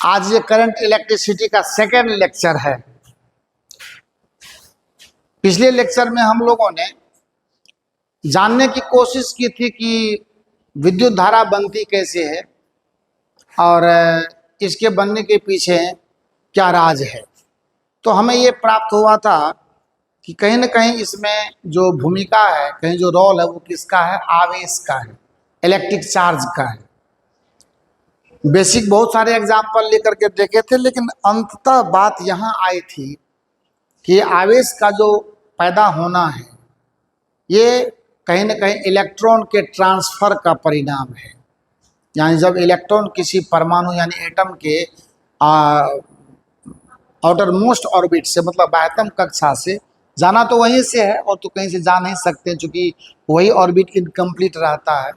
आज ये current electricity का सेकेंड लेक्चर है। पिछले लेक्चर में हम लोगों ने जानने की कोशिश की थी कि विद्युत धारा बनती कैसे है और इसके बनने के पीछे क्या राज है। तो हमें ये प्राप्त हुआ था कि कहीं न कहीं इसमें जो भूमिका है, कहीं जो रोल है वो किसका है, आवेश का है, इलेक्ट्रिक चार्ज का है। बेसिक बहुत सारे एग्जाम्पल लेकर के देखे थे, लेकिन अंततः बात यहाँ आई थी कि आवेश का जो पैदा होना है ये कहीं न कहीं इलेक्ट्रॉन के ट्रांसफर का परिणाम है। यानी जब इलेक्ट्रॉन किसी परमाणु यानी एटम के आउटर मोस्ट ऑर्बिट से, मतलब बाह्यतम कक्षा से जाना तो वहीं से है और तो कहीं से जा नहीं सकते, क्योंकि वही ऑर्बिट इनकम्प्लीट रहता है।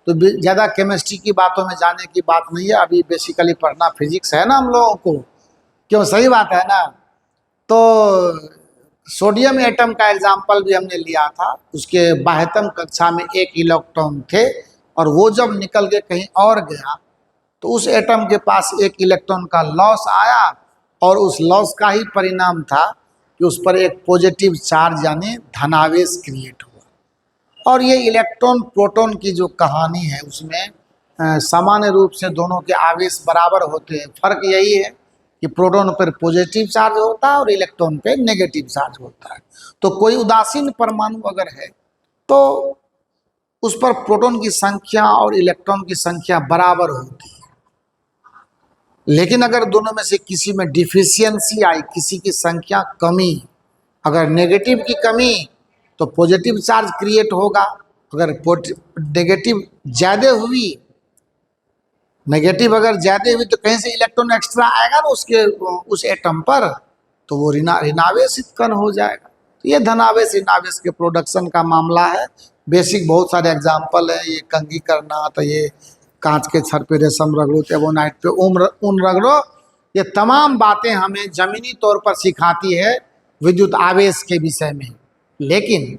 तो ज़्यादा केमिस्ट्री की बातों में जाने की बात नहीं है, अभी बेसिकली पढ़ना फिजिक्स है ना हम लोगों को, क्यों? सही बात है ना। तो सोडियम एटम का एग्जाम्पल भी हमने लिया था। उसके बाह्यतम कक्षा में एक इलेक्ट्रॉन थे और वो जब निकल के कहीं और गया तो उस एटम के पास एक इलेक्ट्रॉन का लॉस आया और उस लॉस का ही परिणाम था कि उस पर एक पॉजिटिव चार्ज यानी धनावेश क्रिएट हुआ। और ये इलेक्ट्रॉन प्रोटॉन की जो कहानी है उसमें सामान्य रूप से दोनों के आवेश बराबर होते हैं। फर्क यही है कि प्रोटॉन पर पॉजिटिव चार्ज होता है और इलेक्ट्रॉन पे नेगेटिव चार्ज होता है। तो कोई उदासीन परमाणु अगर है तो उस पर प्रोटॉन की संख्या और इलेक्ट्रॉन की संख्या बराबर होती है। लेकिन अगर दोनों में से किसी में डिफिशियंसी आई, किसी की संख्या कमी, अगर नेगेटिव की कमी तो पॉजिटिव चार्ज क्रिएट होगा, अगर नेगेटिव ज़्यादा हुई, नेगेटिव अगर ज़्यादा हुई तो कहीं से इलेक्ट्रॉन एक्स्ट्रा आएगा ना उसके उस एटम पर, तो वो ऋणावेशित कण हो जाएगा। तो ये धनावेश ऋणावेश के प्रोडक्शन का मामला है। बेसिक बहुत सारे एग्जाम्पल है, ये कंघी करना, तो ये कांच के छड़ पे रेशम रगड़ो, टेबोनाइट पे ऊन रगड़ो, ये तमाम बातें हमें जमीनी तौर पर सिखाती है विद्युत आवेश के विषय में। लेकिन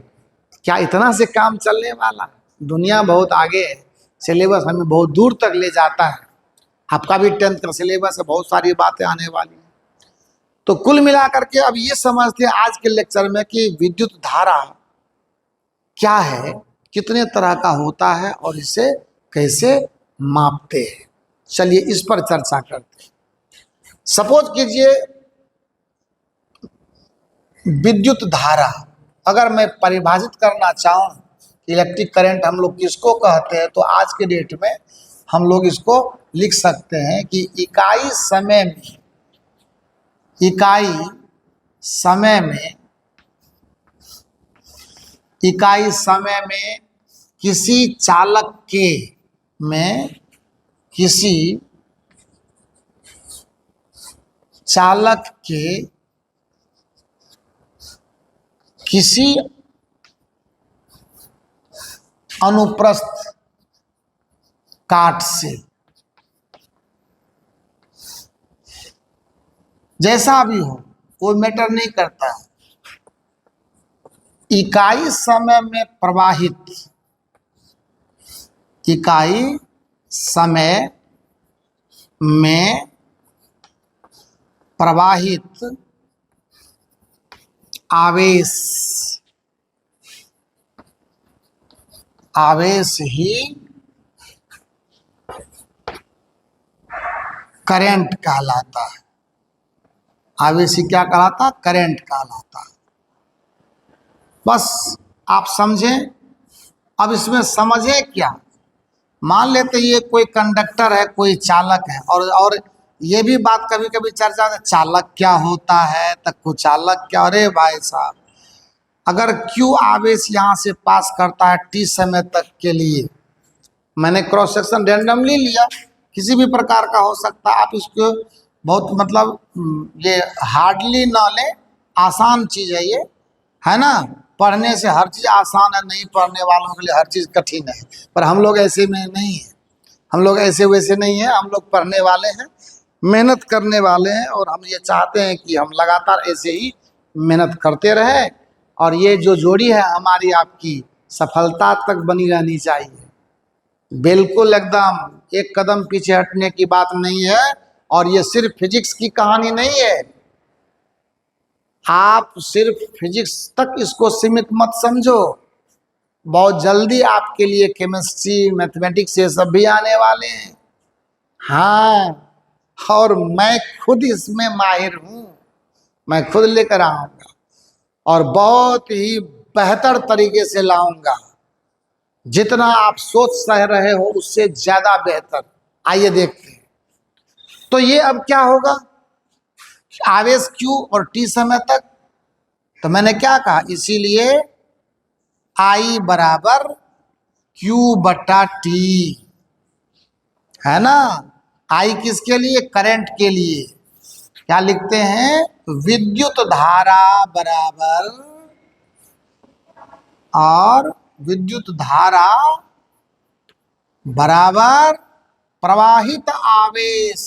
क्या इतना से काम चलने वाला? दुनिया बहुत आगे है, सिलेबस हमें बहुत दूर तक ले जाता है। आपका भी 10th का सिलेबस है, बहुत सारी बातें आने वाली हैं। तो कुल मिलाकर के अब ये समझते हैं आज के लेक्चर में कि विद्युत धारा क्या है, कितने तरह का होता है और इसे कैसे मापते हैं। चलिए इस पर चर्चा करते हैं। सपोज कीजिए विद्युत धारा अगर मैं परिभाषित करना चाहूँ, इलेक्ट्रिक करंट हम लोग किसको कहते हैं, तो आज के डेट में हम लोग इसको लिख सकते हैं कि इकाई समय में किसी चालक के किसी अनुप्रस्थ काट से, जैसा भी हो वो मैटर नहीं करता है, इकाई समय में प्रवाहित आवेश ही करंट कहलाता है। आवेश ही क्या कहलाता? करंट कहलाता है। बस आप समझें। अब इसमें समझे क्या, मान लेते ये कोई कंडक्टर है, कोई चालक है, और ये भी बात कभी कभी चर्चा है, चालक क्या होता है, तक को चालक क्या। अरे भाई साहब, अगर Q आवेश यहाँ से पास करता है T समय तक के लिए, मैंने क्रॉस सेक्शन रैंडमली लिया, किसी भी प्रकार का हो सकता है, आप इसको बहुत मतलब ये हार्डली ना लें, आसान चीज़ है ये, है ना। पढ़ने से हर चीज़ आसान है, नहीं पढ़ने वालों के लिए हर चीज़ कठिन है, पर हम लोग ऐसे में नहीं है, हम लोग ऐसे वैसे नहीं है, हम लोग पढ़ने वाले हैं, मेहनत करने वाले हैं, और हम ये चाहते हैं कि हम लगातार ऐसे ही मेहनत करते रहें और ये जो जोड़ी है हमारी आपकी सफलता तक बनी रहनी चाहिए। बिल्कुल एकदम एक कदम पीछे हटने की बात नहीं है, और ये सिर्फ फिजिक्स की कहानी नहीं है। आप सिर्फ फिजिक्स तक इसको सीमित मत समझो, बहुत जल्दी आपके लिए केमिस्ट्री, मैथमेटिक्स ये सब भी आने वाले हैं। हाँ, और मैं खुद इसमें माहिर हूं, मैं खुद लेकर आऊंगा और बहुत ही बेहतर तरीके से लाऊंगा। जितना आप सोच सह रहे हो उससे ज्यादा बेहतर। आइए देखते हैं। तो ये अब क्या होगा, आवेश Q और T समय तक, तो मैंने क्या कहा, इसीलिए I बराबर Q बटा T है ना। I किसके लिए, करंट के लिए। क्या लिखते हैं, विद्युत धारा बराबर, और विद्युत धारा बराबर प्रवाहित आवेश।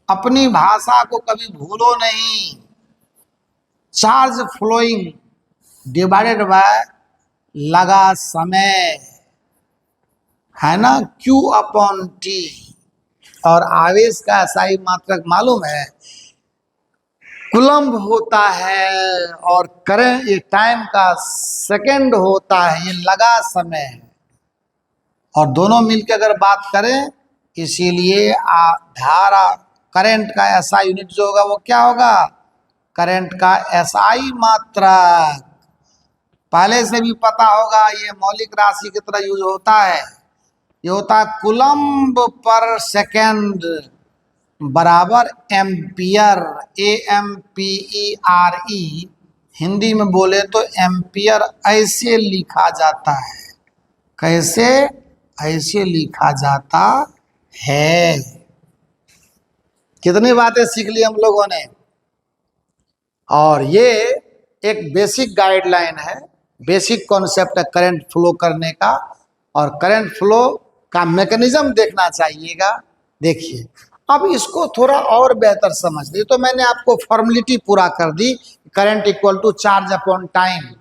अपनी भाषा को कभी भूलो नहीं। चार्ज फ्लोइंग डिवाइडेड बाय लगा समय, है ना, Q अपॉन T। और आवेश का SI मात्रक मालूम है, कूलम्ब होता है, और करंट ये टाइम का सेकंड होता है, ये लगा समय है। और दोनों मिलकर अगर बात करें, इसीलिए धारा करंट का SI यूनिट जो होगा वो क्या होगा, करंट का SI मात्रक। पहले से भी पता होगा, ये मौलिक राशि की तरह यूज होता है। ये होता है कूलम्ब पर सेकंड बराबर एम्पियर, AMPERE। हिंदी में बोले तो एम्पियर ऐसे लिखा जाता है। कैसे, ऐसे लिखा जाता है। कितनी बातें सीख ली हम लोगों ने। और ये एक बेसिक गाइडलाइन है, बेसिक कॉन्सेप्ट है करंट फ्लो करने का। और करंट फ्लो का मैकेनिज्म देखना चाहिएगा। देखिए, अब इसको थोड़ा और बेहतर समझ ली तो मैंने आपको फॉर्मेलिटी पूरा कर दी, current equal to charge upon time.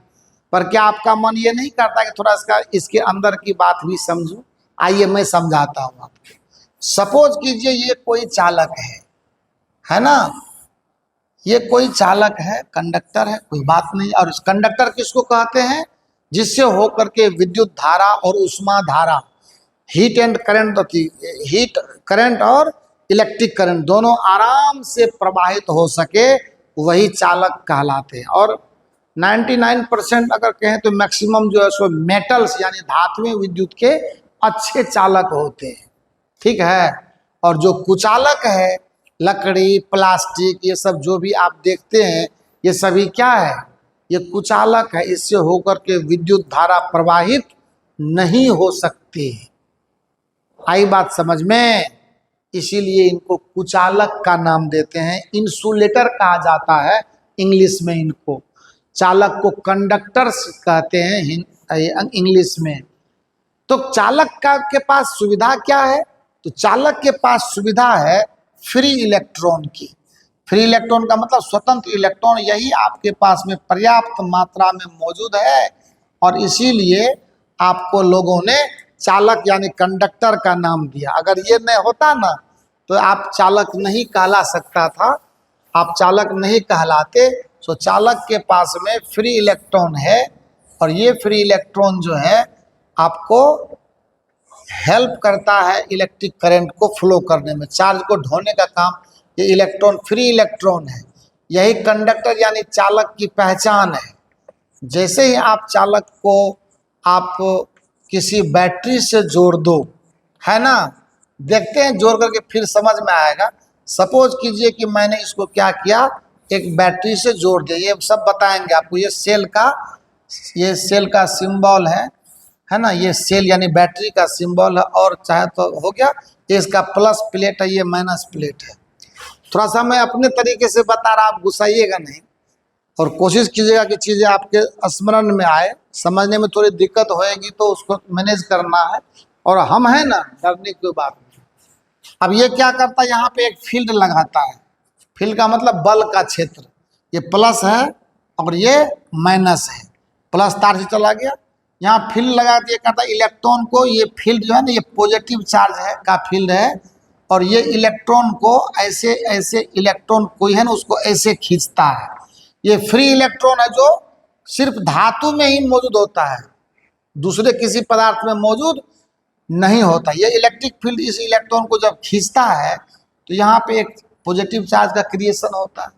पर क्या आपका मन ये नहीं करता कि थोड़ा इसके अंदर की बात भी समझूं? आइए मैं समझाता हूं आपको। सपोज कीजिए ये कोई चालक है ना, ये कोई चालक है, कंडक्टर है, कोई बात नहीं। और इस कंडक्टर किसको कहते हैं, जिससे होकर के विद्युत धारा और उष्मा धारा, heat and current, heat current और इलेक्ट्रिक करंट दोनों आराम से प्रवाहित हो सके, वही चालक कहलाते हैं। और 99% अगर कहें तो मैक्सिमम जो है सो मेटल्स यानी धातुएं विद्युत के अच्छे चालक होते हैं, ठीक है। और जो कुचालक है, लकड़ी, प्लास्टिक, ये सब जो भी आप देखते हैं, ये सभी क्या है, ये कुचालक है। इससे होकर के विद्युत धारा प्रवाहित नहीं हो सकती। आई बात समझ में? इसीलिए इनको कुचालक का नाम देते हैं। इंसुलेटर कहा जाता है इंग्लिश में इनको। चालक को कंडक्टर्स कहते हैं इंग्लिश में। तो चालक के पास सुविधा क्या है, तो चालक के पास सुविधा है फ्री इलेक्ट्रॉन की। फ्री इलेक्ट्रॉन का मतलब स्वतंत्र इलेक्ट्रॉन, यही आपके पास में पर्याप्त मात्रा में मौजूद है। और इसीलिए आपको लोगों ने चालक यानी कंडक्टर का नाम दिया। अगर ये नहीं होता ना तो आप चालक नहीं कहला सकता था, आप चालक नहीं कहलाते। तो चालक के पास में फ्री इलेक्ट्रॉन है, और ये फ्री इलेक्ट्रॉन जो है आपको हेल्प करता है इलेक्ट्रिक करंट को फ्लो करने में। चार्ज को ढोने का काम ये इलेक्ट्रॉन, फ्री इलेक्ट्रॉन है। यही कंडक्टर यानी चालक की पहचान है। जैसे ही आप चालक को आप किसी बैटरी से जोड़ दो, है ना, देखते हैं जोड़ करके फिर समझ में आएगा। सपोज कीजिए कि मैंने इसको क्या किया, एक बैटरी से जोड़ दिया। ये सब बताएंगे आपको। ये सेल का सिंबल है ना, ये सेल यानी बैटरी का सिंबल है। और चाहे तो हो गया, ये इसका प्लस प्लेट है, ये माइनस प्लेट है। थोड़ा सा मैं अपने तरीके से बता रहा, आप गुस्साइएगा नहीं, और कोशिश कीजिएगा कि चीज़ें आपके स्मरण में आए। समझने में थोड़ी दिक्कत होएगी तो उसको मैनेज करना है। और हम हैं ना, डरने की बात नहीं। अब ये क्या करता है, यहाँ पे एक फील्ड लगाता है। फील्ड का मतलब बल का क्षेत्र। ये प्लस है और ये माइनस है। प्लस तार से चला गया, यहाँ फील्ड लगा दिया। कहता है इलेक्ट्रॉन को, ये फील्ड जो है ना, ये पॉजिटिव चार्ज है का फील्ड है, और ये इलेक्ट्रॉन को ऐसे ऐसे इलेक्ट्रॉन कोई है ना उसको ऐसे खींचता है। ये फ्री इलेक्ट्रॉन है जो सिर्फ धातु में ही मौजूद होता है, दूसरे किसी पदार्थ में मौजूद नहीं होता। ये इलेक्ट्रिक फील्ड इस इलेक्ट्रॉन को जब खींचता है तो यहाँ पे एक पॉजिटिव चार्ज का क्रिएशन होता है।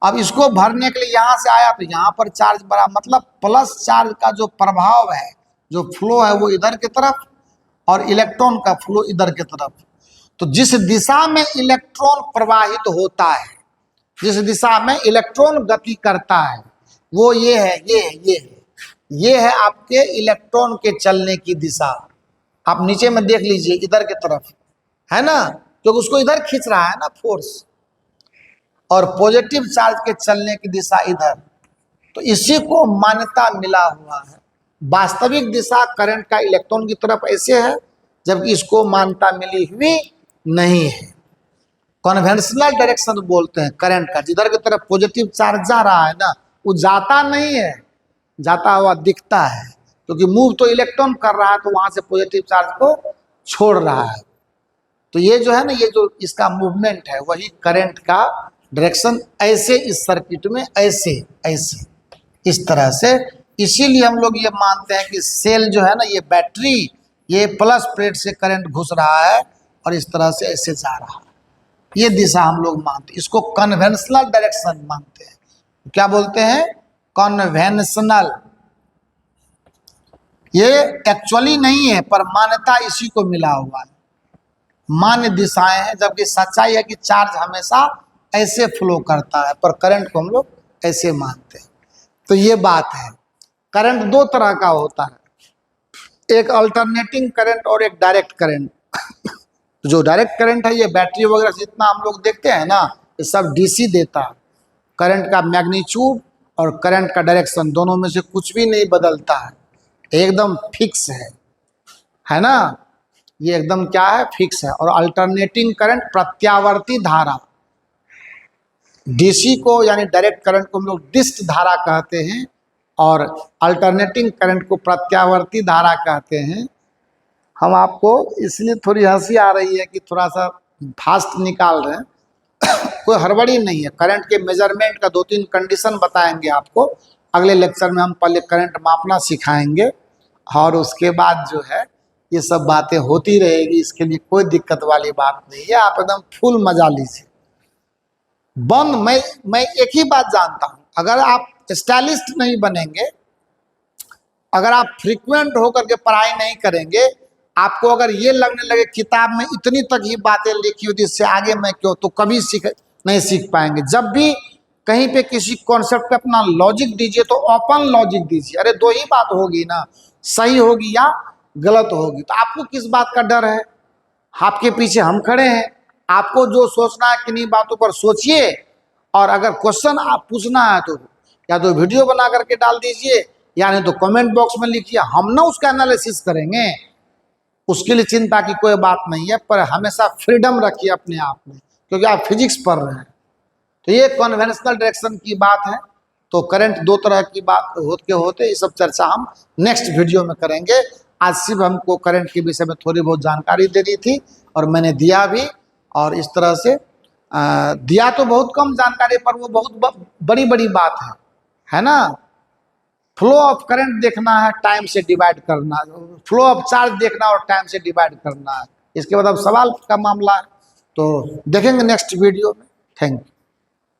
अब इसको भरने के लिए यहाँ से आया तो यहाँ पर चार्ज बढ़ा, मतलब प्लस चार्ज का जो प्रभाव है, जो फ्लो है वो इधर की तरफ और इलेक्ट्रॉन का फ्लो इधर की तरफ। तो जिस दिशा में इलेक्ट्रॉन प्रवाहित होता है, जिस दिशा में इलेक्ट्रॉन गति करता है वो ये है, ये है आपके इलेक्ट्रॉन के चलने की दिशा। आप नीचे में देख लीजिए इधर की तरफ है ना, क्योंकि उसको इधर खींच रहा है ना फोर्स, और पॉजिटिव चार्ज के चलने की दिशा इधर। तो इसी को मान्यता मिला हुआ है। वास्तविक दिशा करंट का इलेक्ट्रॉन की तरफ ऐसे है, जबकि इसको मान्यता मिली हुई नहीं है। कन्वेंशनल डायरेक्शन बोलते हैं करंट का, जिधर की तरफ पॉजिटिव चार्ज जा रहा है ना वो जाता नहीं है, जाता हुआ दिखता है, क्योंकि मूव तो इलेक्ट्रॉन कर रहा है तो वहां से पॉजिटिव चार्ज को छोड़ रहा है। तो ये जो है ना, ये जो इसका मूवमेंट है वही करंट का डायरेक्शन, ऐसे इस सर्किट में ऐसे ऐसे इस तरह से। इसीलिए हम लोग ये मानते हैं कि सेल जो है ना, ये बैटरी, ये प्लस प्लेट से करंट घुस रहा है और इस तरह से ऐसे जा रहा है। ये दिशा हम लोग मानते हैं, इसको कन्वेंशनल डायरेक्शन मानते हैं। क्या बोलते हैं? कन्वेंशनल। ये एक्चुअली नहीं है पर मान्यता इसी को मिला हुआ है, मान्य दिशाएं हैं। जबकि सच्चाई है कि चार्ज हमेशा ऐसे फ्लो करता है, पर करंट को हम लोग ऐसे मानते हैं। तो ये बात है। करंट दो तरह का होता है, एक अल्टरनेटिंग करंट और एक डायरेक्ट करंट। जो डायरेक्ट करंट है ये बैटरी वगैरह जितना हम लोग देखते हैं ना, ये सब डीसी देता है। करंट का मैग्नीट्यूड और करंट का डायरेक्शन दोनों में से कुछ भी नहीं बदलता है, एकदम फिक्स है ना। ये एकदम क्या है? फिक्स है। और अल्टरनेटिंग करंट प्रत्यावर्ती धारा, डीसी को यानी डायरेक्ट करंट को हम लोग डिस्ट धारा कहते हैं और अल्टरनेटिंग करंट को प्रत्यावर्ती धारा कहते हैं। हम आपको इसलिए थोड़ी हंसी आ रही है कि थोड़ा सा फास्ट निकाल रहे हैं, कोई हड़बड़ी नहीं है। करंट के मेजरमेंट का 2-3 कंडीशन बताएंगे आपको अगले लेक्चर में। हम पहले करंट मापना सिखाएंगे और उसके बाद जो है ये सब बातें होती रहेगी, इसके लिए कोई दिक्कत वाली बात नहीं है। आप एकदम फुल मजा लीजिए। मैं एक ही बात जानता हूं, अगर आप स्टाइलिस्ट नहीं बनेंगे, अगर आप फ्रीक्वेंट होकर के पढ़ाई नहीं करेंगे, आपको अगर ये लगने लगे किताब में इतनी तक ही बातें लिखी होती, इससे आगे मैं क्यों, तो कभी नहीं सीख पाएंगे। जब भी कहीं पे किसी कॉन्सेप्ट पे अपना लॉजिक दीजिए तो ओपन लॉजिक दीजिए। अरे दो ही बात होगी ना, सही होगी या गलत होगी। तो आपको किस बात का डर है? आपके पीछे हम खड़े हैं। आपको जो सोचना है किन्हीं बातों पर सोचिए, और अगर क्वेश्चन आप पूछना है तो या तो वीडियो बना करके डाल दीजिए या नहीं तो कमेंट बॉक्स में लिखिए, हम ना उसका एनालिसिस करेंगे। उसके लिए चिंता की कोई बात नहीं है, पर हमेशा फ्रीडम रखिए अपने आप में, क्योंकि आप फिजिक्स पढ़ रहे हैं। तो ये कन्वेंशनल डायरेक्शन की बात है। तो करंट दो तरह की बात होते ये सब चर्चा हम नेक्स्ट वीडियो में करेंगे। आज सिर्फ हमको करंट के विषय में थोड़ी बहुत जानकारी देनी थी और मैंने दिया भी, और इस तरह से दिया तो बहुत कम जानकारी पर वो बहुत बड़ी बड़ी बात है ना। फ्लो ऑफ करंट देखना है, टाइम से डिवाइड करना, फ्लो ऑफ चार्ज देखना और टाइम से डिवाइड करना है। इसके बाद अब सवाल का मामला है, तो देखेंगे नेक्स्ट वीडियो में। Thank you.